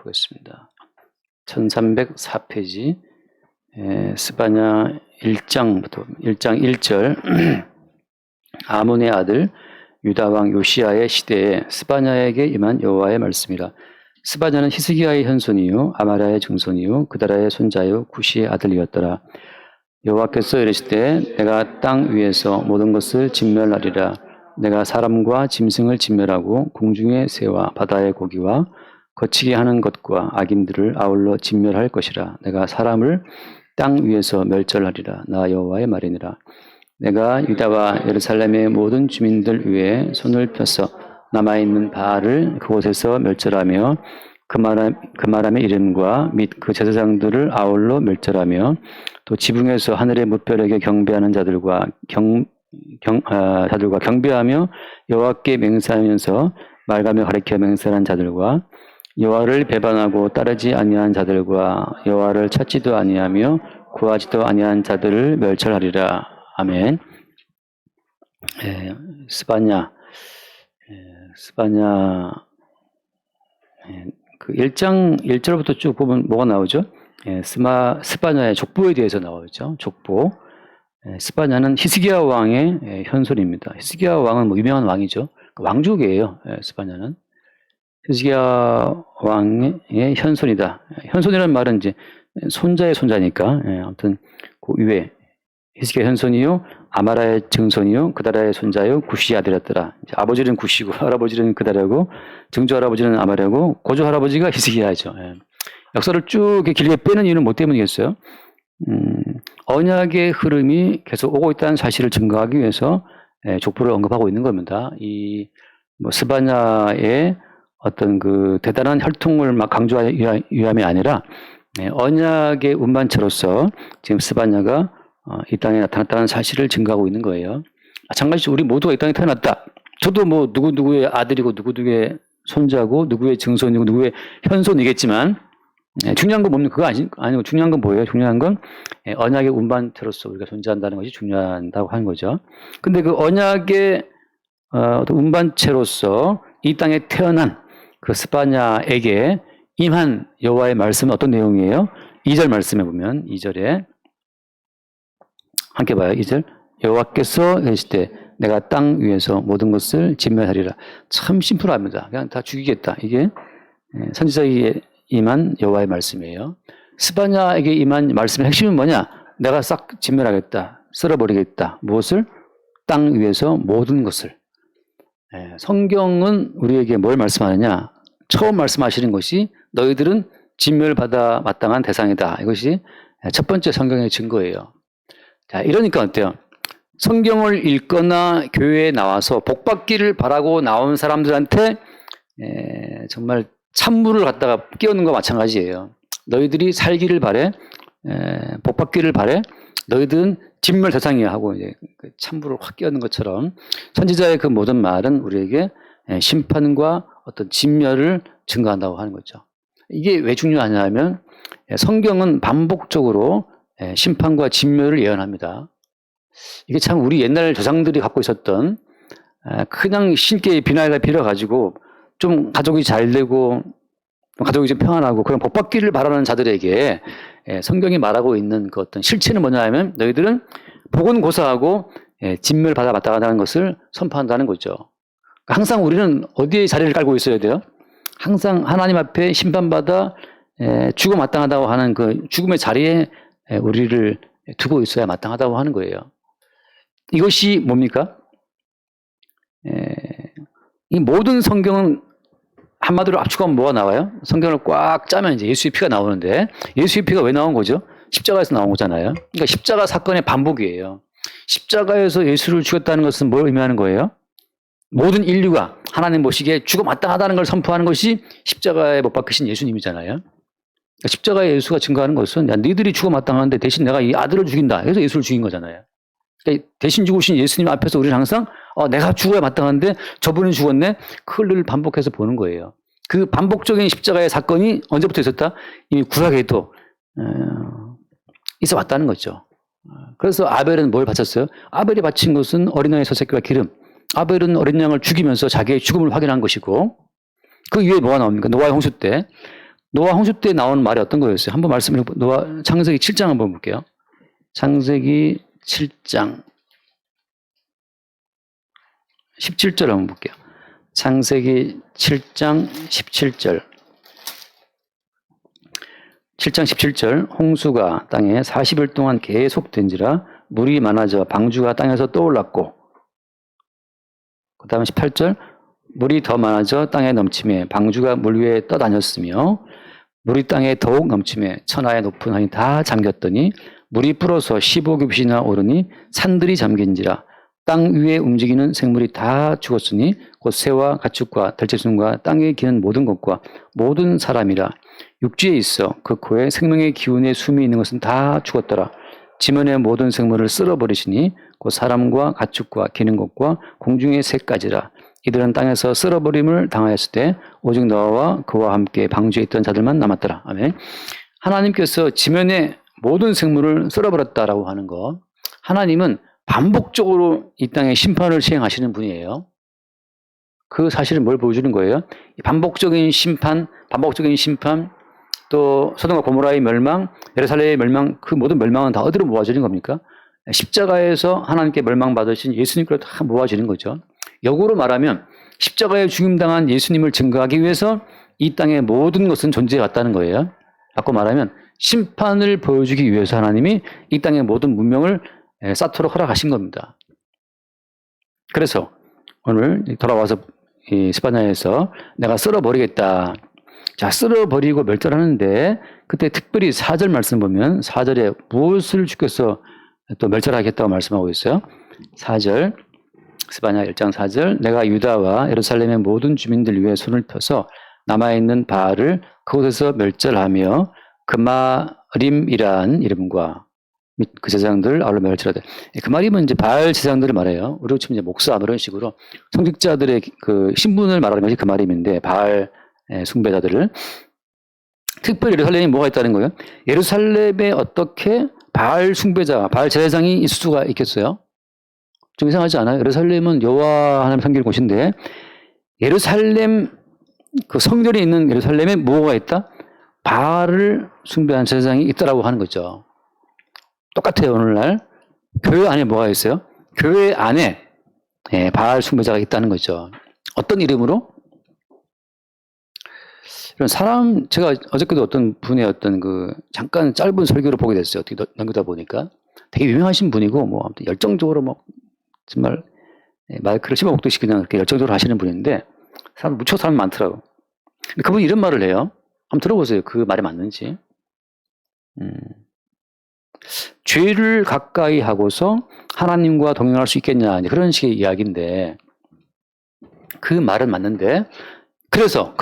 보겠습니다. 1304페이지 스바냐 1장부터 1장 1절 아몬의 아들 유다왕 요시야의 시대에 스바냐에게 임한 여호와의 말씀이라. 스바냐는 히스기야의 현손이요 아마랴의 증손이요 그다라의 손자요 구시의 아들이었더라. 여호와께서 이르시되 내가 땅 위에서 모든 것을 진멸하리라. 내가 사람과 짐승을 진멸하고 공중의 새와 바다의 고기와 거치게 하는 것과 악인들을 아울러 진멸할 것이라. 내가 사람을 땅 위에서 멸절하리라. 나 여호와의 말이니라. 내가 유다와 예루살렘의 모든 주민들 위에 손을 펴서 남아있는 바알을 그곳에서 멸절하며 그 마람의 이름과 및 그 제사장들을 아울러 멸절하며 또 지붕에서 하늘의 무별에게 경배하는 자들과 경배하며 여호와께 맹세하면서 말가며 가리켜 맹세하는 자들과 여호와를 배반하고 따르지 아니한 자들과 여호와를 찾지도 아니하며 구하지도 아니한 자들을 멸절하리라. 아멘. 스바냐 그 1장 1절부터 쭉 보면 뭐가 나오죠? 스바냐의 족보에 대해서 나오죠. 족보. 스바냐는 히스기야 왕의 현손입니다. 히스기야 왕은 뭐 유명한 왕이죠. 왕족이에요. 스바냐는 히스기야 왕의 현손이다. 현손이라는 말은 이제 손자의 손자니까 아무튼 그 위에 히스기야 현손이요 아마라의 증손이요 그다라의 손자요 구시의 아들이었더라. 이제 아버지는 구시고 할아버지는 그다라고 증조 할아버지는 아마라고 고조 할아버지가 히스기야죠. 역사를 쭉 길게 빼는 이유는 뭐 때문이겠어요? 언약의 흐름이 계속 오고 있다는 사실을 증거하기 위해서 족보를 언급하고 있는 겁니다. 이 뭐 스바냐의 어떤 그 대단한 혈통을 막 강조하기 위함이 아니라 언약의 운반체로서 지금 스바냐가 이 땅에 나타났다는 사실을 증거하고 있는 거예요. 마찬가지로 우리 모두가 이 땅에 태어났다. 저도 뭐 누구의 아들이고 누구의 손자고 누구의 증손이고 누구의 현손이겠지만 중요한 건 뭡니까? 그거 아니고 중요한 건 뭐예요? 중요한 건 언약의 운반체로서 우리가 존재한다는 것이 중요하다고 하는 거죠. 근데 그 언약의 운반체로서 이 땅에 태어난 그 스바냐에게 임한 여호와의 말씀은 어떤 내용이에요? 2절 말씀에 보면 2절에 함께 봐요. 2절 여호와께서 이르시되 내가 땅 위에서 모든 것을 진멸하리라. 참 심플합니다. 그냥 다 죽이겠다. 이게 선지자에게 임한 여호와의 말씀이에요. 스바냐에게 임한 말씀의 핵심은 뭐냐? 내가 싹 진멸하겠다. 쓸어버리겠다. 무엇을? 땅 위에서 모든 것을. 성경은 우리에게 뭘 말씀하느냐? 처음 말씀하시는 것이 너희들은 진멸받아 마땅한 대상이다. 이것이 첫 번째 성경의 증거예요. 자, 이러니까 어때요? 성경을 읽거나 교회에 나와서 복받기를 바라고 나온 사람들한테 정말 찬물을 갖다가 끼얹는 것과 마찬가지예요. 너희들이 살기를 바래, 복받기를 바래, 너희들은 진멸 대상이야 하고 이제 찬물을 확 끼얹는 것처럼 선지자의 그 모든 말은 우리에게 심판과 어떤 진멸을 증거한다고 하는 거죠. 이게 왜 중요하냐면 성경은 반복적으로 심판과 진멸을 예언합니다. 이게 참 우리 옛날 조상들이 갖고 있었던 그냥 신께 비나이가 빌어가지고 좀 가족이 잘 되고 가족이 좀 평안하고 그런 복받기를 바라는 자들에게 성경이 말하고 있는 그 어떤 실체는 뭐냐 하면 너희들은 복은 고사하고 진멸 받아 마땅하다는 것을 선포한다는 거죠. 항상 우리는 어디에 자리를 깔고 있어야 돼요? 항상 하나님 앞에 심판받아 죽어 마땅하다고 하는 그 죽음의 자리에 우리를 두고 있어야 마땅하다고 하는 거예요. 이것이 뭡니까? 이 모든 성경은 한마디로 압축하면 뭐가 나와요? 성경을 꽉 짜면 이제 예수의 피가 나오는데 예수의 피가 왜 나온 거죠? 십자가에서 나온 거잖아요. 그러니까 십자가 사건의 반복이에요. 십자가에서 예수를 죽였다는 것은 뭘 의미하는 거예요? 모든 인류가 하나님 보시기에 죽어 마땅하다는 걸 선포하는 것이 십자가에 못 박히신 예수님이잖아요. 그러니까 십자가에 예수가 증거하는 것은 야, 너희들이 죽어 마땅한데 대신 내가 이 아들을 죽인다. 그래서 예수를 죽인 거잖아요. 그러니까 대신 죽으신 예수님 앞에서 우리는 항상 내가 죽어야 마땅한데 저분이 죽었네. 그걸 반복해서 보는 거예요. 그 반복적인 십자가의 사건이 언제부터 있었다? 이미 구약에도 있어 왔다는 거죠. 그래서 아벨은 뭘 바쳤어요? 아벨이 바친 것은 어린 양의 소새끼와 기름. 아벨은 어린 양을 죽이면서 자기의 죽음을 확인한 것이고 그 위에 뭐가 나옵니까? 노아의 홍수 때 노아 홍수 때 나온 말이 어떤 거였어요? 한번 말씀해 노아 창세기 7장 한번 볼게요. 창세기 7장 17절 한번 볼게요. 창세기 7장 17절. 7장 17절 홍수가 땅에 40일 동안 계속된지라 물이 많아져 방주가 땅에서 떠올랐고 그 다음에 18절 물이 더 많아져 땅에 넘침에 방주가 물 위에 떠다녔으며 물이 땅에 더욱 넘침에 천하의 높은 산이 다 잠겼더니 물이 불어서 15규빗이나 오르니 산들이 잠긴지라 땅 위에 움직이는 생물이 다 죽었으니 곧 새와 가축과 들짐승과 땅에 기는 모든 것과 모든 사람이라 육지에 있어 그 코에 생명의 기운의 숨이 있는 것은 다 죽었더라. 지면의 모든 생물을 쓸어버리시니 곧 사람과 가축과 기는 것과 공중의 새까지라. 이들은 땅에서 쓸어버림을 당하였을 때 오직 노아와 그와 함께 방주에 있던 자들만 남았더라. 아멘. 하나님께서 지면의 모든 생물을 쓸어버렸다라고 하는 것. 하나님은 반복적으로 이 땅에 심판을 시행하시는 분이에요. 그 사실은 뭘 보여주는 거예요? 반복적인 심판, 또 소돔과 고모라의 멸망, 예루살렘의 멸망, 그 모든 멸망은 다 어디로 모아지는 겁니까? 십자가에서 하나님께 멸망받으신 예수님께로 다 모아지는 거죠. 역으로 말하면 십자가에 죽임당한 예수님을 증거하기 위해서 이 땅의 모든 것은 존재해 왔다는 거예요. 바꿔 말하면 심판을 보여주기 위해서 하나님이 이 땅의 모든 문명을 쌓도록 허락하신 겁니다. 그래서 오늘 돌아와서 이 스바냐에서 내가 쓸어버리겠다. 자, 쓸어버리고 멸절하는데 그때 특별히 4절 말씀 보면 4절에 무엇을 주께서 또 멸절하겠다고 말씀하고 있어요. 4절 스바냐 1장 4절 내가 유다와 예루살렘의 모든 주민들 위에 손을 펴서 남아있는 바알을 그곳에서 멸절하며 그마림이란 이름과 그 제사장들 아울러 멸절하되 그마림은 이제 바알 제사장들을 말해요. 우리로 치면 이제 목사 이런 식으로 성직자들의 그 신분을 말하는 것이 그마림인데 바알 숭배자들을 특별히 예루살렘에 뭐가 있다는 거예요? 예루살렘에 어떻게 바알 숭배자, 바알 제사장이 있을 수가 있겠어요? 좀 이상하지 않아요? 예루살렘은 여호와 하나님 섬길 곳인데 예루살렘 그 성전이 있는 예루살렘에 뭐가 있다? 바알을 숭배한 제사장이 있다라고 하는 거죠. 똑같아요. 오늘날 교회 안에 뭐가 있어요? 교회 안에 바알 숭배자가 있다는 거죠. 어떤 이름으로? 이런 사람 제가 어저께도 어떤 분의 어떤 그 잠깐 짧은 설교를 보게 됐어요. 어떻게 넘기다 보니까 되게 유명하신 분이고 뭐 아무튼 열정적으로 뭐 정말 마이크를 씹어먹듯이 그냥 그렇게 열정적으로 하시는 분인데 사람 무척 사람 많더라고. 근데 그분이 이런 말을 해요. 한번 들어보세요. 그 말이 맞는지. 죄를 가까이 하고서 하나님과 동행할 수 있겠냐 그런 식의 이야기인데 그 말은 맞는데 그래서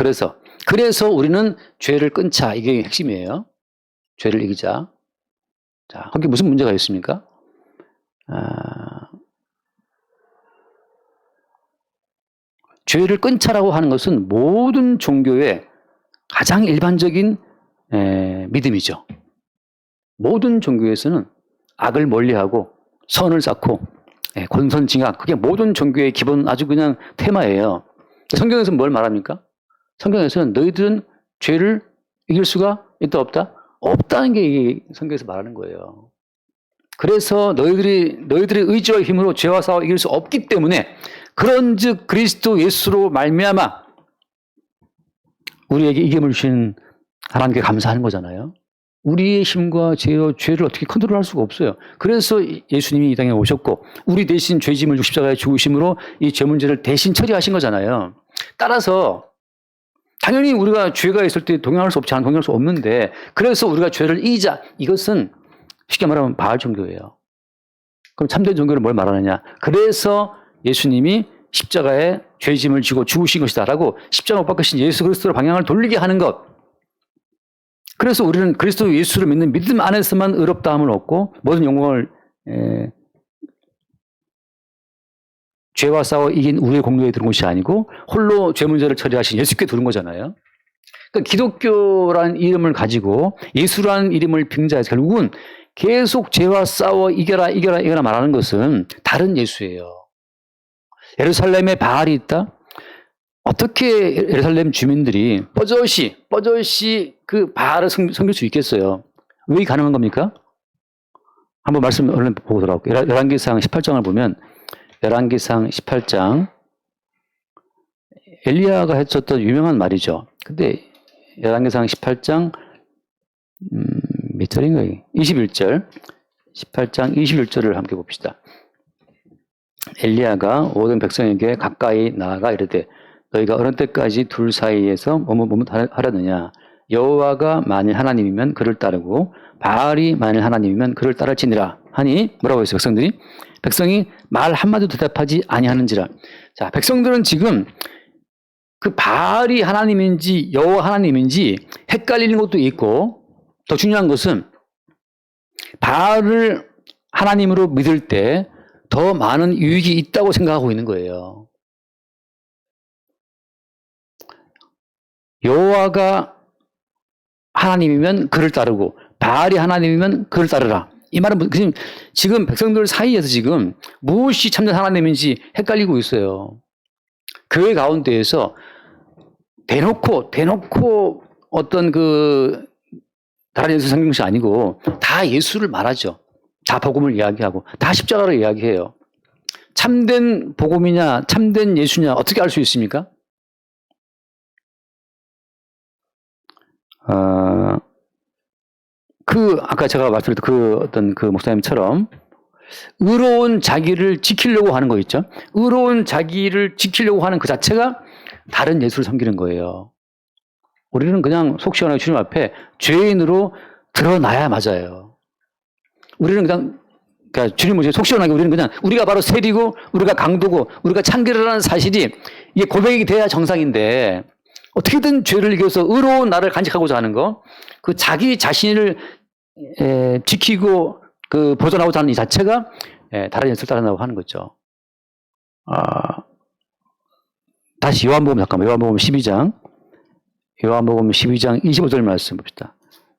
우리는 죄를 끊자 이게 핵심이에요. 죄를 이기자. 자, 거기 무슨 문제가 있습니까? 죄를 끊자라고 하는 것은 모든 종교의 가장 일반적인 믿음이죠. 모든 종교에서는 악을 멀리하고 선을 쌓고 권선징악 그게 모든 종교의 기본 아주 그냥 테마예요. 성경에서는 뭘 말합니까? 성경에서는 너희들은 죄를 이길 수가 있다 없다? 없다는 게 성경에서 말하는 거예요. 그래서 너희들의 의지와 힘으로 죄와 싸워 이길 수 없기 때문에 그런즉 그리스도 예수로 말미암아 우리에게 이김을 주신 하나님께 감사하는 거잖아요. 우리의 힘과 죄를 어떻게 컨트롤할 수가 없어요. 그래서 예수님이 이 땅에 오셨고 우리 대신 죄짐을 지고 십자가에 죽으심으로 이 죄 문제를 대신 처리하신 거잖아요. 따라서 당연히 우리가 죄가 있을 때 동행할 수 없는데 그래서 우리가 죄를 이기자. 이것은 쉽게 말하면 바알 종교예요. 그럼 참된 종교는 뭘 말하느냐. 그래서 예수님이 십자가에 죄짐을 지고 죽으신 것이다라고 십자가 못 박으신 예수 그리스도로 방향을 돌리게 하는 것. 그래서 우리는 그리스도 예수를 믿는 믿음 안에서만 의롭다함을 얻고 모든 영광을 죄와 싸워 이긴 우리의 공로에 들은 것이 아니고 홀로 죄 문제를 처리하신 예수께 들은 거잖아요. 그러니까 기독교라는 이름을 가지고 예수라는 이름을 빙자해서 결국은 계속 죄와 싸워 이겨라 말하는 것은 다른 예수예요. 예루살렘에 바알이 있다? 어떻게 예루살렘 주민들이 뻐젓이 그 바알을 섬길 수 있겠어요? 왜 가능한 겁니까? 한번 말씀 얼른 보고 돌아올게요. 열왕기상 18장을 보면 열왕기상 18장 엘리야가 했었던 유명한 말이죠. 근데 열왕기상 18장 몇 절인가요? 21절 18장 21절을 함께 봅시다. 엘리야가 모든 백성에게 가까이 나아가 이르되 너희가 어느 때까지 둘 사이에서 머뭇하려느냐 여호와가 만일 하나님이면 그를 따르고 바알이 만일 하나님이면 그를 따를지니라 하니 뭐라고 했어요? 백성이 말 한마디도 대답하지 아니하는지라. 자, 백성들은 지금 그 바알이 하나님인지 여호와 하나님인지 헷갈리는 것도 있고 더 중요한 것은 바알을 하나님으로 믿을 때 더 많은 유익이 있다고 생각하고 있는 거예요. 여호와가 하나님이면 그를 따르고 바알이 하나님이면 그를 따르라. 이 말은 지금 백성들 사이에서 지금 무엇이 참된 하나님인지 헷갈리고 있어요. 교회 가운데에서 대놓고 어떤 그 다른 예수 성경시 아니고 다 예수를 말하죠. 다 복음을 이야기하고 다 십자가를 이야기해요. 참된 복음이냐 참된 예수냐 어떻게 알 수 있습니까? 아까 제가 말씀드렸던 그 어떤 그 목사님처럼 의로운 자기를 지키려고 하는 거 있죠. 의로운 자기를 지키려고 하는 그 자체가 다른 예수를 섬기는 거예요. 우리는 그냥 속 시원하게 주님 앞에 죄인으로 드러나야 맞아요. 우리는 그러니까 주님 모시고 속 시원하게 우리는 그냥 우리가 바로 세리고 우리가 강도고 우리가 창기라는 사실이 이게 고백이 돼야 정상인데 어떻게든 죄를 이겨서 의로운 나를 간직하고자 하는 거, 그 자기 자신을 지키고 그 보존하고자 하는 이 자체가 다른 예수를 따른다고 하는 거죠. 다시 요한복음 12장 25절 말씀 봅시다.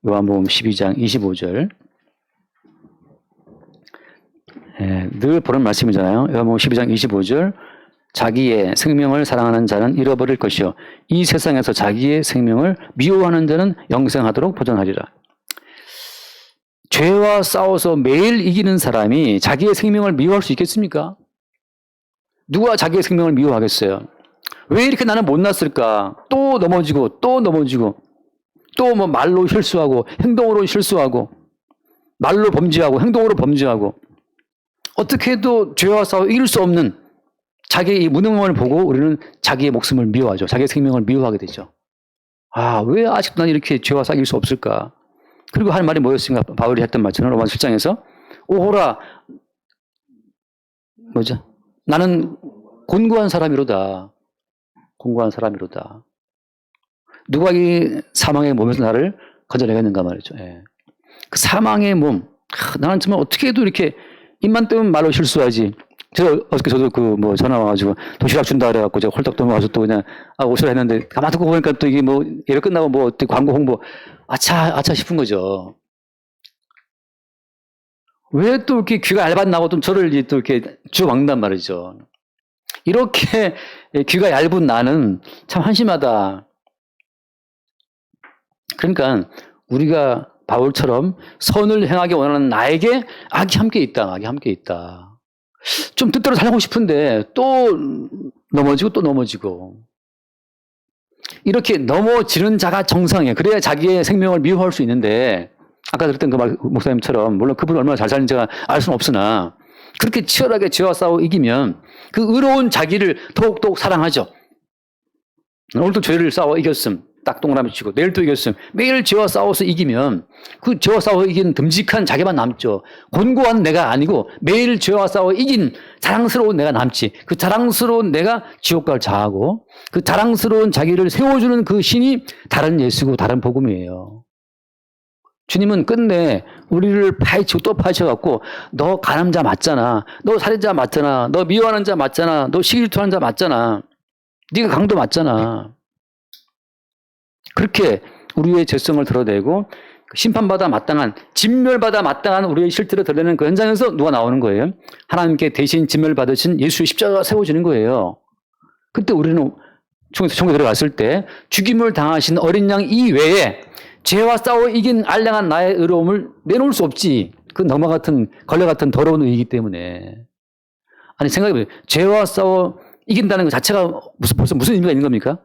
요한복음 12장 25절. 늘 보는 말씀이잖아요. 요한복음 12장 25절. 자기의 생명을 사랑하는 자는 잃어버릴 것이요 이 세상에서 자기의 생명을 미워하는 자는 영생하도록 보존하리라. 죄와 싸워서 매일 이기는 사람이 자기의 생명을 미워할 수 있겠습니까? 누가 자기의 생명을 미워하겠어요? 왜 이렇게 나는 못났을까? 또 넘어지고 또 뭐 말로 실수하고 행동으로 실수하고 말로 범죄하고 행동으로 범죄하고 어떻게 해도 죄와 싸워 이길 수 없는 자기의 이 무능함을 보고 우리는 자기의 목숨을 미워하죠. 자기의 생명을 미워하게 되죠. 왜 아직도 난 이렇게 죄와 싸울 수 없을까? 그리고 할 말이 뭐였습니까? 바울이 했던 말처럼 로마서 7장에서 오호라 나는 곤고한 사람이로다. 누가 이 사망의 몸에서 나를 건져내겠는가 말이죠. 그 사망의 몸. 나는 정말 어떻게 해도 이렇게 입만 뜨면 말로 실수하지. 어저께 저도 전화 와가지고 도시락 준다 그래갖고 제가 홀딱 넘어가서 또 그냥 오시라 했는데 가만 듣고 보니까 또 이게 예배 끝나고 광고 홍보 아차 싶은 거죠. 왜 또 이렇게 귀가 얇은 나고 또 저를 또 이렇게 주먹는단 말이죠. 이렇게 귀가 얇은 나는 참 한심하다. 그러니까 우리가 바울처럼 선을 행하기 원하는 나에게 악이 함께 있다. 좀 뜻대로 살고 싶은데 또 넘어지고 이렇게 넘어지는 자가 정상이에요. 그래야 자기의 생명을 미워할 수 있는데 아까 들었던 그 목사님처럼 물론 그분이 얼마나 잘 사는지 제가 알 수는 없으나 그렇게 치열하게 죄와 싸워 이기면 그 의로운 자기를 더욱더욱 사랑하죠. 오늘도 죄를 싸워 이겼음. 딱 동그라미 치고 내일 또 이겼음. 매일 죄와 싸워서 이기면 그 죄와 싸워 이긴 듬직한 자기만 남죠. 곤고한 내가 아니고 매일 죄와 싸워 이긴 자랑스러운 내가 남지. 그 자랑스러운 내가 지옥 갈 자하고 그 자랑스러운 자기를 세워주는 그 신이 다른 예수고 다른 복음이에요. 주님은 끝내 우리를 파헤치고 또 파헤쳐갖고 너 간암자 맞잖아. 너 살인자 맞잖아. 너 미워하는 자 맞잖아. 너 시기질투하는 자 맞잖아. 네가 강도 맞잖아. 그렇게 우리의 죄성을 드러내고 심판받아 마땅한 진멸받아 마땅한 우리의 실체를 드러내는 그 현장에서 누가 나오는 거예요? 하나님께 대신 진멸받으신 예수의 십자가가 세워지는 거예요. 그때 우리는 천국에 들어갔을 때 죽임을 당하신 어린 양 이외에 죄와 싸워 이긴 알량한 나의 의로움을 내놓을 수 없지. 그 너무 같은 걸레 같은 더러운 의이기 때문에. 아니 생각해보세요. 죄와 싸워 이긴다는 것 자체가 벌써 무슨 의미가 있는 겁니까?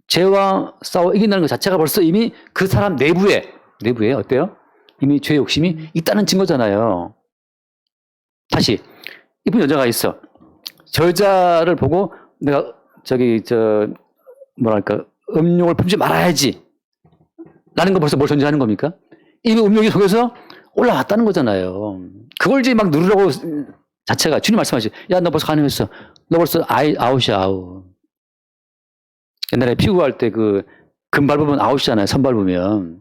죄와 싸워 이긴다는 것 자체가 벌써 이미 그 사람 내부에 어때요? 이미 죄의 욕심이 있다는 증거잖아요. 다시 이쁜 여자가 있어. 저 여자를 보고 내가 음욕을 품지 말아야지. 라는 거 벌써 뭘 전제하는 겁니까? 이미 음욕이 속에서 올라왔다는 거잖아요. 그걸 이제 막 누르라고 자체가 주님 말씀하시죠. 야, 너 벌써 가늠했어. 너 벌써 아웃이야, 아웃. 옛날에 피구할 때 금 밟으면 아웃이잖아요. 선 밟으면.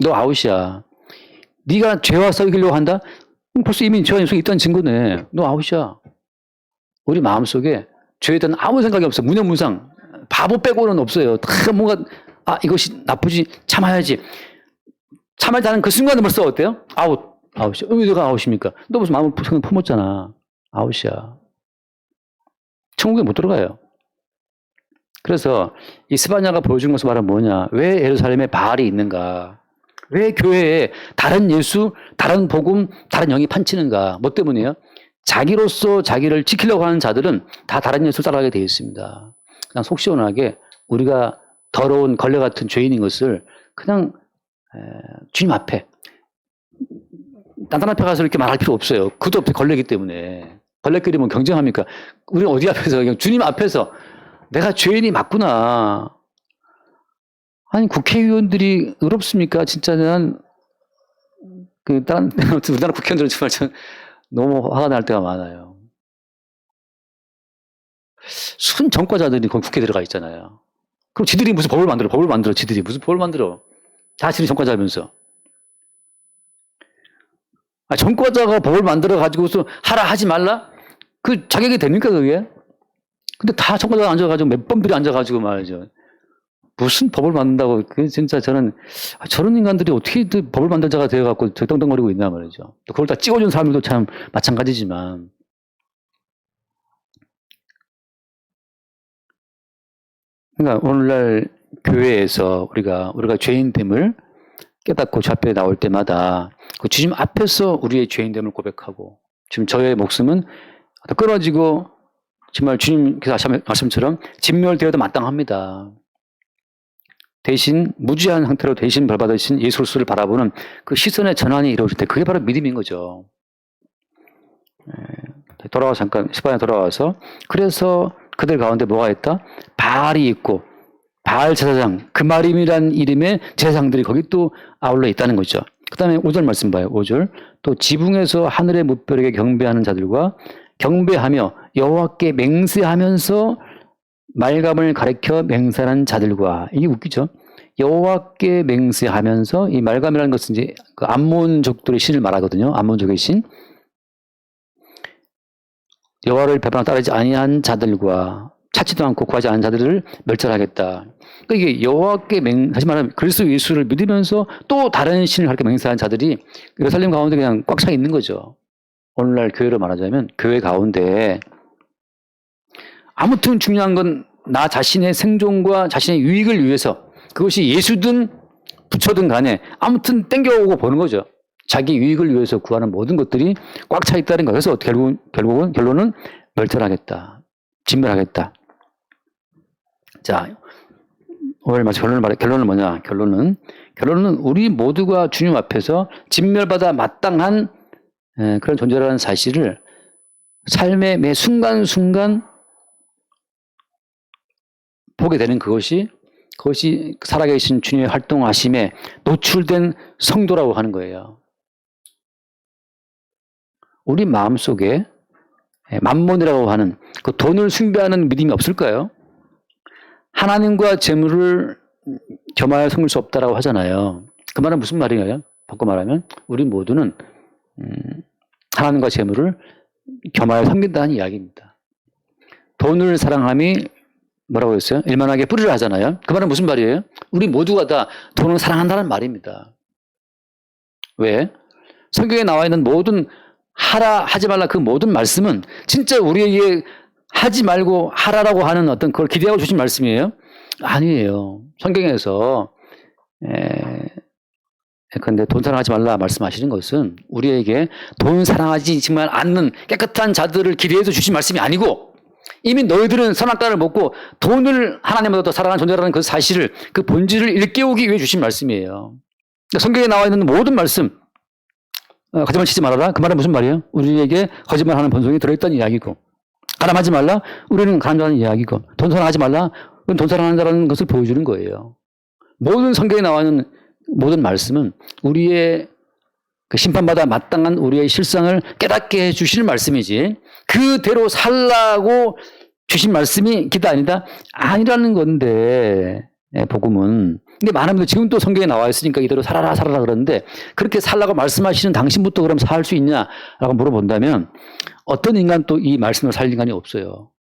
너 아웃이야. 네가 죄와 싸워 이기려고 한다? 벌써 이미 죄와 속에 있다는 증거네. 너 아웃이야. 우리 마음속에 죄에 대한 아무 생각이 없어. 무념무상. 바보 빼고는 없어요. 다 뭔가 이것이 나쁘지. 참아야지. 참아야지 그 순간에 벌써 어때요? 아웃이야. 왜 너가 아웃입니까? 너 무슨 마음을 품었잖아. 아웃이야. 천국에 못 들어가요. 그래서 이 스바냐가 보여준 것은 말은 뭐냐. 왜 예루살렘에 바알이 있는가. 왜 교회에 다른 예수, 다른 복음, 다른 영이 판치는가. 뭐 때문이에요? 자기로서 자기를 지키려고 하는 자들은 다 다른 예수를 따라가게 되어 있습니다. 그냥 속 시원하게 우리가 더러운 걸레 같은 죄인인 것을 그냥 주님 앞에 딴딴 앞에 가서 이렇게 말할 필요 없어요. 그도 없이 걸레기 때문에. 걸레끼리 뭐 경쟁합니까? 우리는 어디 앞에서 그냥 주님 앞에서 내가 죄인이 맞구나. 아니 국회의원들이 의롭습니까? 진짜 난 우리나라 국회의원들은 정말 너무 화가 날 때가 많아요. 순 전과자들이 거기 국회에 들어가 있잖아요. 그럼 지들이 무슨 법을 만들어. 지들이 무슨 법을 만들어. 자신이 전과자면서. 전과자가 법을 만들어 가지고서 하라 하지 말라? 그 자격이 됩니까 그게? 근데 다 전과자가 앉아가지고 몇 번들이 앉아가지고 말이죠. 무슨 법을 만든다고. 그 진짜 저는 저런 인간들이 어떻게 법을 만들 자가 되어갖고 덩덩거리고 있나 말이죠. 또 그걸 다 찍어준 사람들도 참 마찬가지지만. 그러니까 오늘날 교회에서 우리가 죄인됨을 깨닫고 주 앞에 나올 때마다 그 주님 앞에서 우리의 죄인됨을 고백하고, 지금 저의 목숨은 끊어지고 정말 주님께서 하신 말씀처럼 진멸되어도 마땅합니다. 대신 무지한 상태로 대신 벌받으신 예수 그리스도를 바라보는 그 시선의 전환이 이루어질 때 그게 바로 믿음인 거죠. 돌아와서 잠깐 스바냐 돌아와서, 그래서 그들 가운데 뭐가 있다? 바알이 있고 바알 제사장, 그마림이라는 이름의 제사장들이 거기 또 아울러 있다는 거죠. 그 다음에 5절 말씀 봐요. 5절. 또 지붕에서 하늘의 뭇별에게 경배하는 자들과 경배하며 여호와께 맹세하면서 말감을 가리켜 맹세하는 자들과. 이게 웃기죠. 여호와께 맹세하면서, 이 말감이라는 것은 이제 그 암몬족들의 신을 말하거든요. 암몬족의 신. 여호와를 배반하고 따르지 아니한 자들과 찾지도 않고 구하지 않은 자들을 멸절하겠다. 그러니까 이게 여호와께 다시 말하면 그리스도 예수를 믿으면서 또 다른 신을 가리켜 맹세하는 자들이 예루살렘 가운데 그냥 꽉 차 있는 거죠. 오늘날 교회로 말하자면 교회 가운데 아무튼 중요한 건 나 자신의 생존과 자신의 유익을 위해서, 그것이 예수든 부처든 간에 아무튼 땡겨오고 보는 거죠. 자기 유익을 위해서 구하는 모든 것들이 꽉 차 있다는 거예요. 그래서 결국은 결론은 멸절하겠다. 진멸하겠다. 자, 오늘 마치 결론은 뭐냐? 결론은 우리 모두가 주님 앞에서 진멸받아 마땅한 그런 존재라는 사실을 삶의 매 순간순간 보게 되는 그것이 살아계신 주님의 활동하심에 노출된 성도라고 하는 거예요. 우리 마음속에 만몬이라고 하는 그 돈을 숭배하는 믿음이 없을까요? 하나님과 재물을 겸하여 섬길 수 없다라고 하잖아요. 그 말은 무슨 말이에요? 바꿔 말하면 우리 모두는 하나님과 재물을 겸하여 섬긴다는 이야기입니다. 돈을 사랑함이 뭐라고 했어요? 일만하게 뿌리를 하잖아요. 그 말은 무슨 말이에요? 우리 모두가 다 돈을 사랑한다는 말입니다. 왜? 성경에 나와 있는 모든 하라 하지 말라 그 모든 말씀은 진짜 우리에게 하지 말고 하라라고 하는 어떤 그걸 기대하고 주신 말씀이에요? 아니에요. 성경에서 근데 돈 사랑하지 말라 말씀하시는 것은 우리에게 돈 사랑하지 정말 않는 깨끗한 자들을 기대해서 주신 말씀이 아니고 이미 너희들은 선악과를 먹고 돈을 하나님보다 더 사랑하는 존재라는 그 사실을 그 본질을 일깨우기 위해 주신 말씀이에요. 그러니까 성경에 나와 있는 모든 말씀 거짓말 치지 말아라. 그 말은 무슨 말이에요? 우리에게 거짓말하는 본성이 들어있다는 이야기고 가람하지 말라. 우리는 가람하는 이야기고 돈 사랑하지 말라. 그건 돈 사랑한다는 것을 보여주는 거예요. 모든 성경에 나와 있는 모든 말씀은 우리의 그 심판받아 마땅한 우리의 실상을 깨닫게 해주시는 말씀이지 그대로 살라고 주신 말씀이 기다 아니다? 아니라는 건데 복음은. 근데 많은 분들 지금 또 성경에 나와 있으니까 이대로 살아라 그러는데 그렇게 살라고 말씀하시는 당신부터 그럼 살 수 있냐라고 물어본다면 어떤 인간 또 이 말씀을 살 인간이 없어요.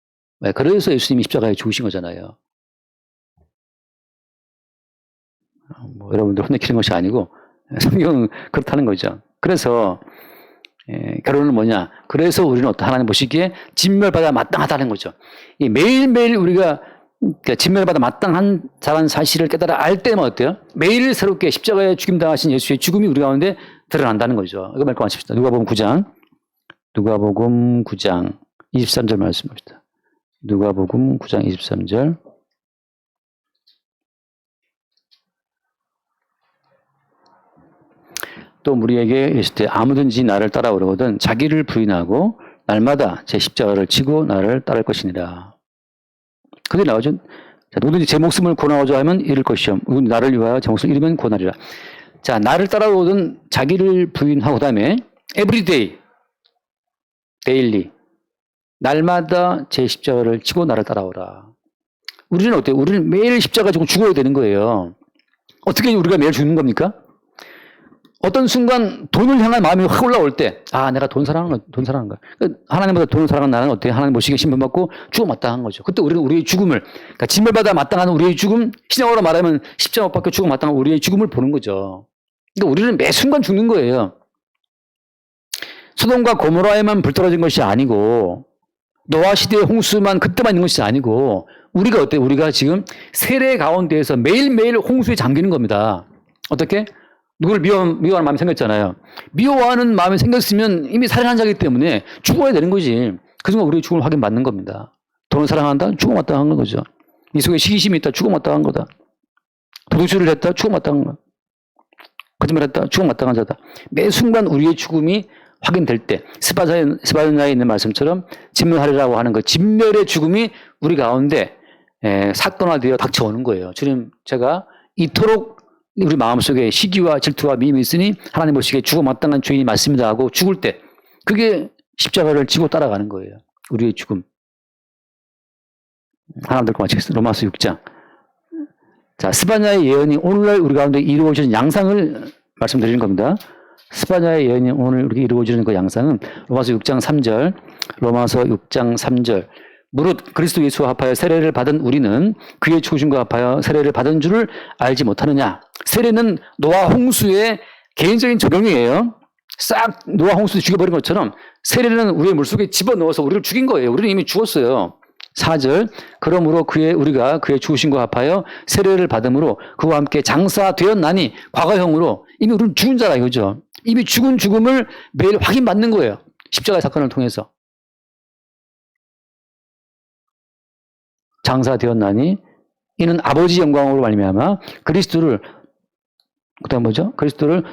그래서 예수님이 십자가에 죽으신 거잖아요. 여러분들 혼내키는 것이 아니고 성경은 그렇다는 거죠. 그래서 결론은 뭐냐? 그래서 우리는 하나님 보시기에 진멸받아 마땅하다는 거죠. 매일매일 우리가 진멸받아 마땅한 자라는 사실을 깨달아 알 때면 어때요? 매일 새롭게 십자가에 죽임당하신 예수의 죽음이 우리 가운데 드러난다는 거죠. 이거 말고 하십시다. 누가복음 9장 23절 말씀입니다. 누가복음 9장 23절. 또 우리에게 이르실 때 아무든지 나를 따라오려거든 자기를 부인하고 날마다 제 십자가를 지고 나를 따를 것이니라. 그게 나오죠. 누구든지 제 목숨을 고나오자 하면 잃을 것이요. 나를 위하여 제 목숨을 잃으면 고나리라. 자, 나를 따라오든 자기를 부인하고 그다음에 everyday, daily, 날마다 제 십자가를 지고 나를 따라오라. 우리는 어때요? 우리는 매일 십자가 지고 죽어야 되는 거예요. 어떻게 우리가 매일 죽는 겁니까? 어떤 순간 돈을 향한 마음이 확 올라올 때, 내가 돈 사랑하는 거야. 하나님보다 돈을 사랑하는 나는 어때요? 하나님 보시기에 신분받고 죽어 마땅한 거죠. 그때 우리는 우리의 죽음을, 그러니까 진멸받아 마땅한 우리의 죽음, 신약어로 말하면 십자가 못 박혀 죽어 마땅한 우리의 죽음을 보는 거죠. 그러니까 우리는 매 순간 죽는 거예요. 소돔과 고모라에만 불떨어진 것이 아니고, 노아 시대의 홍수만 그때만 있는 것이 아니고, 우리가 어때요? 우리가 지금 세례 가운데에서 매일매일 홍수에 잠기는 겁니다. 어떻게? 누구를 미워하는 마음이 생겼잖아요. 미워하는 마음이 생겼으면 이미 살인한 자이기 때문에 죽어야 되는 거지. 그 순간 우리의 죽음을 확인받는 겁니다. 돈을 사랑한다? 죽어 마땅한 거죠. 이 속에 시기심이 있다? 죽어 마땅한 거다. 도둑질을 했다? 죽어 마땅한 거다. 거짓말했다? 죽어 마땅한 자다. 매 순간 우리의 죽음이 확인될 때 스바냐에 있는 말씀처럼 진멸하리라고 하는 그 진멸의 죽음이 우리 가운데 사건화되어 닥쳐오는 거예요. 주님, 제가 이토록 우리 마음속에 시기와 질투와 미움이 있으니 하나님 보시기에 죽어 마땅한 주인이 맞습니다 하고 죽을 때 그게 십자가를 지고 따라가는 거예요. 우리의 죽음. 하나 들고 마치겠습니다. 로마서 6장. 자, 스바냐의 예언이 오늘날 우리 가운데 이루어지는 양상을 말씀드리는 겁니다. 스바냐의 예언이 오늘 우리 이루어지는 그 양상은 로마서 6장 3절. 로마서 6장 3절. 무릇 그리스도 예수와 합하여 세례를 받은 우리는 그의 죽으심과 합하여 세례를 받은 줄을 알지 못하느냐. 세례는 노아 홍수의 개인적인 적용이에요. 싹 노아 홍수에 죽여버린 것처럼 세례는 우리의 물속에 집어넣어서 우리를 죽인 거예요. 우리는 이미 죽었어요. 4절. 그러므로 우리가 그의 죽으심과 합하여 세례를 받음으로 그와 함께 장사되었나니 과거형으로 이미 우리는 죽은 자라 이거죠. 이미 죽은 죽음을 매일 확인받는 거예요. 십자가의 사건을 통해서. 장사되었나니 이는 아버지 영광으로 말미암아 그리스도를 그다음 뭐죠? 그리스도를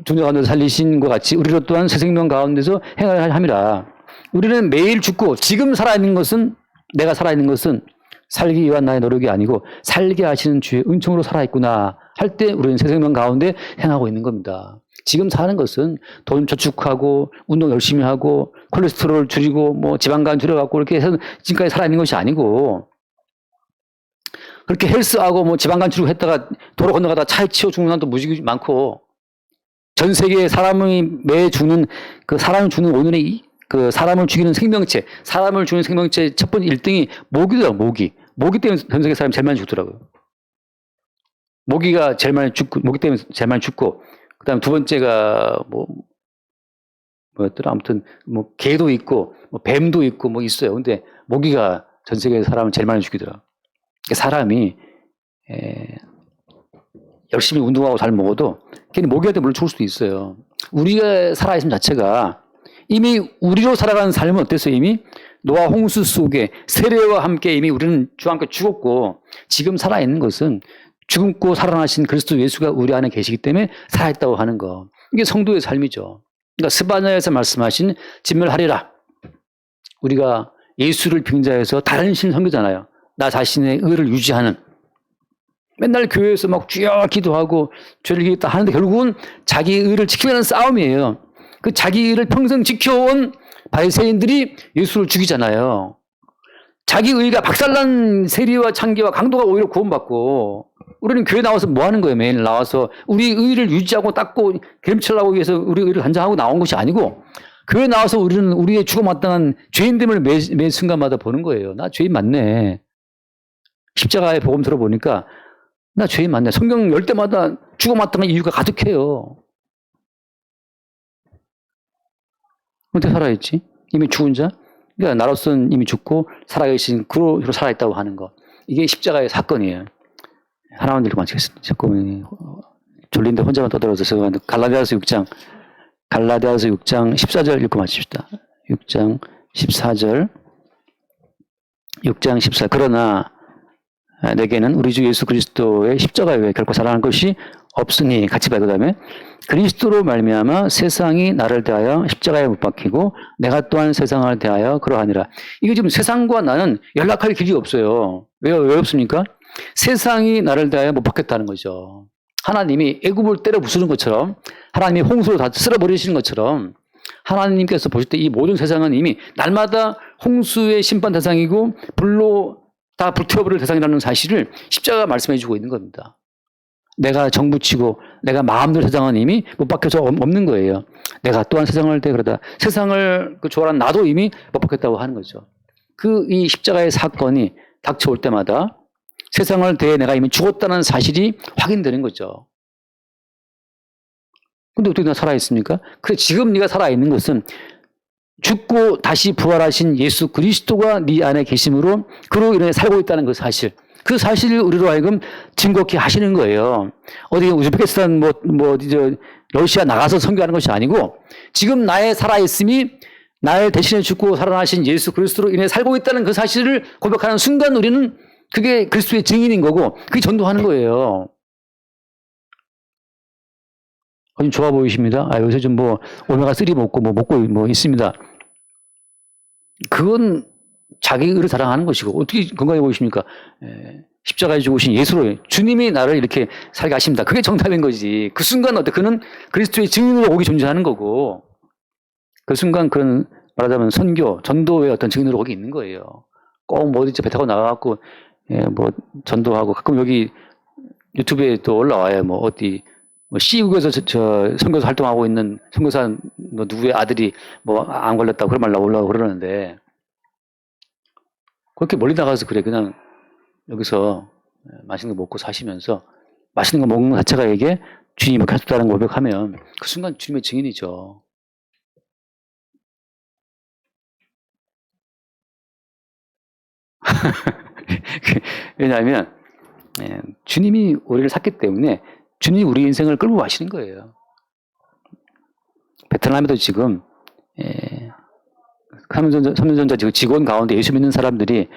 죽은 자 가운데서 살리신 것 같이 우리로 또한 새 생명 가운데서 행하려 함이라. 우리는 매일 죽고 지금 살아있는 것은 내가 살아있는 것은 살기 위한 나의 노력이 아니고 살게 하시는 주의 은총으로 살아있구나 할 때 우리는 새 생명 가운데 행하고 있는 겁니다. 지금 사는 것은 돈 저축하고 운동 열심히 하고 콜레스테롤 줄이고 뭐 지방간 줄여갖고 이렇게 해서 지금까지 살아있는 것이 아니고 그렇게 헬스하고 뭐 지방간 줄이고 했다가 도로 건너가다 차에 치여 죽는 사람도 무지개 많고 전 세계에 사람이 매 죽는 그 사람을 죽는 오늘의 그 사람을 죽이는 생명체, 사람을 죽이는 생명체 첫 번째 1등이 모기더라고요. 모기 때문에 전 세계 사람이 제일 많이 죽더라고요. 모기가 제일 많이 죽고, 모기 때문에 제일 많이 죽고, 그 다음에 두 번째가 뭐였더라? 아무튼 뭐 개도 있고 뭐 뱀도 있고 뭐 있어요. 근데 모기가 전 세계 사람을 제일 많이 죽이더라. 그러니까 사람이 열심히 운동하고 잘 먹어도 괜히 모기한테 물론 죽을 수도 있어요. 우리가 살아있음 자체가 이미 우리로 살아가는 삶은 어땠어요? 이미 노아 홍수 속에 세례와 함께 이미 우리는 주와 함께 죽었고 지금 살아있는 것은 죽고 살아나신 그리스도 예수가 우리 안에 계시기 때문에 살아있다고 하는 거. 이게 성도의 삶이죠. 그러니까 스바냐에서 말씀하신 진멸하리라. 우리가 예수를 빙자해서 다른 신을 섬기잖아요. 나 자신의 의를 유지하는. 맨날 교회에서 막 주여 기도하고 죄를 지겠다 하는데 결국은 자기 의를 지키려는 싸움이에요. 그 자기 의를 평생 지켜온 바리새인들이 예수를 죽이잖아요. 자기 의가 박살난 세리와 창기와 강도가 오히려 구원받고 우리는 교회 나와서 뭐 하는 거예요? 매일 나와서 우리 의를 유지하고 닦고 기름칠하고 위해서 우리 의를 간장하고 나온 것이 아니고 교회 나와서 우리는 우리의 죽어마땅한 죄인됨을 매 순간마다 보는 거예요. 나 죄인 맞네. 십자가의 복음 들어보니까 나 죄인 맞네. 성경 열 때마다 죽어마땅한 이유가 가득해요. 어떻게 살아있지? 이미 죽은 자? 그러니까 나로서는 이미 죽고 살아계신 그로 살아있다고 하는 거. 이게 십자가의 사건이에요. 하나만 읽고 마치겠습니다. 자꾸 졸린데 혼자만 떠들어서 갈라디아서 6장 14절 읽고 마칩시다. 6장 14절 그러나 내게는 우리 주 예수 그리스도의 십자가 외에 결코 살아난 것이 없으니 같이 봐요. 그다음에 그리스도로 말미암아 세상이 나를 대하여 십자가에 못 박히고 내가 또한 세상을 대하여 그러하니라. 이게 지금 세상과 나는 연락할 길이 없어요. 왜 없습니까? 세상이 나를 대하여 못 박혔다는 거죠. 하나님이 애굽을 때려 부수는 것처럼 하나님이 홍수로 다 쓸어버리시는 것처럼 하나님께서 보실 때 이 모든 세상은 이미 날마다 홍수의 심판 대상이고 불로 다 불태워버릴 대상이라는 사실을 십자가가 말씀해 주고 있는 겁니다. 내가 정부치고 내가 마음대로 세상은 이미 못 박혀서 없는 거예요. 내가 또한 세상을 대 그러다 세상을 조절한 나도 이미 못 박혔다고 하는 거죠. 이 십자가의 사건이 닥쳐올 때마다 세상을 대해 내가 이미 죽었다는 사실이 확인되는 거죠. 근데 어떻게 나 살아있습니까? 그래, 지금 네가 살아있는 것은 죽고 다시 부활하신 예수 그리스도가 네 안에 계심으로 그로 인해 살고 있다는 그 사실. 그 사실을 우리로 하여금 증거케 하시는 거예요. 어디 우즈베키스탄 러시아 나가서 선교하는 것이 아니고 지금 나의 살아있음이 나를 대신해 죽고 살아나신 예수 그리스도로 인해 살고 있다는 그 사실을 고백하는 순간 우리는 그게 그리스도의 증인인 거고 그게 전도하는 거예요. 좀 좋아 보이십니다. 요새 좀 오메가3 먹고 있습니다. 그건 자기 의를 자랑하는 것이고, 어떻게 건강해 보이십니까? 십자가에 죽으신 예수로, 주님이 나를 이렇게 살게 하십니다. 그게 정답인 거지. 그 순간 그는 그리스도의 증인으로 거기 존재하는 거고, 그 순간 그런 말하자면 선교, 전도의 어떤 증인으로 거기 있는 거예요. 꼭 어디 배 타고 나가갖고, 전도하고, 가끔 여기 유튜브에 또 올라와요. 어디, 시국에서 선교사 활동하고 있는 선교사 누구의 아들이 안 걸렸다고 그런 말 올라오고 그러는데 그렇게 멀리 나가서 그래 그냥 여기서 맛있는 거 먹고 사시면서 맛있는 거 먹는 것 자체가 이게 주님이 가졌다는 걸 고백하면 그 순간 주님의 증인이죠. 왜냐하면 주님이 우리를 샀기 때문에 주님이 우리 인생을 끌고 가시는 거예요. 베트남에도 지금 3년전자 지금 직원 가운데 예수 믿는 사람들이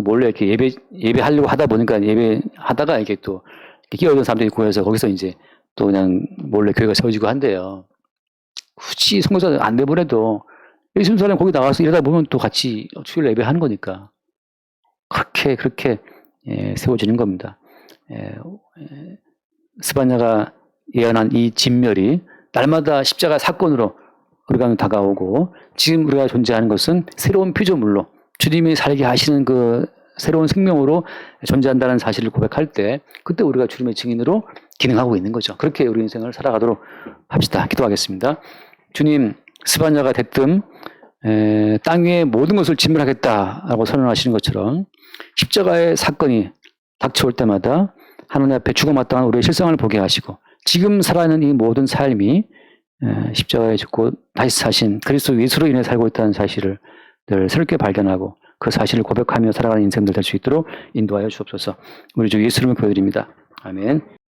몰래 이렇게 예배하려고 하다 보니까 예배하다가 이게 또 끼어든 사람들이 구해서 거기서 이제 또 그냥 몰래 교회가 세워지고 한대요. 굳이 선교사 안 내보내도 예수 믿는 사람이 거기 나가서 이러다 보면 또 같이 주일 예배하는 거니까 그렇게 세워지는 겁니다. 스바냐가 예언한 이 진멸이 날마다 십자가 사건으로 우리가 다가오고 지금 우리가 존재하는 것은 새로운 피조물로 주님이 살게 하시는 그 새로운 생명으로 존재한다는 사실을 고백할 때 그때 우리가 주님의 증인으로 기능하고 있는 거죠. 그렇게 우리 인생을 살아가도록 합시다. 기도하겠습니다. 주님, 스바냐가 대뜸 땅 위의 모든 것을 진멸하겠다라고 선언하시는 것처럼 십자가의 사건이 닥쳐올 때마다 하나님 앞에 죽어마땅한 우리의 실상을 보게 하시고 지금 살아있는 이 모든 삶이 십자가에 죽고 다시 사신 그리스도 예수로 인해 살고 있다는 사실을 늘 새롭게 발견하고 그 사실을 고백하며 살아가는 인생들 될 수 있도록 인도하여 주옵소서. 우리 주 예수 이름으로 기도드립니다. 아멘.